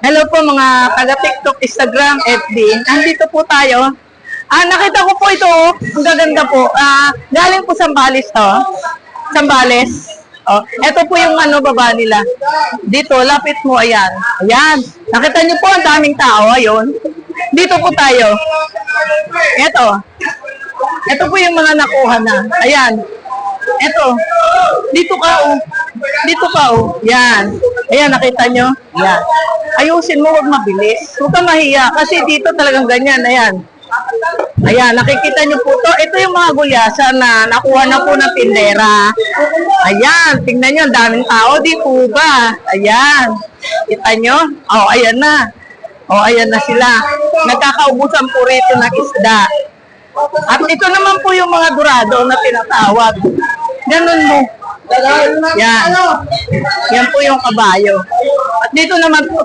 Hello po mga taga-TikTok, Instagram, FB. Andito po tayo. Nakita ko po ito. Ang gaganda po. Galing po Sambales to. Sambales. Ito po yung baba nila. Dito, lapit mo. Ayan. Ayan. Nakita niyo po ang daming tao. Ayun. Dito po tayo. Ito. Ito po yung mga nakuha na. Ayan. Ito. Dito ka, oh. Dito ka, oh. Yan. Ayan, nakita nyo? Yan. Ayusin mo, huwag mabilis. Huwag ka mahiya. Kasi dito talagang ganyan. Ayan. Ayan, nakikita nyo po to. Ito yung mga gulyasan na nakuha na po ng tindera. Ayan, tingnan nyo, ang daming tao. Di po ba? Ayan. Kita nyo? Oh, ayan na. Oh, ayan na sila. Nagkakaubusan po rito ng isda. At ito naman po yung mga durado na tinatawag. Ganun mo. Yan. Yan po yung kabayo. At dito naman po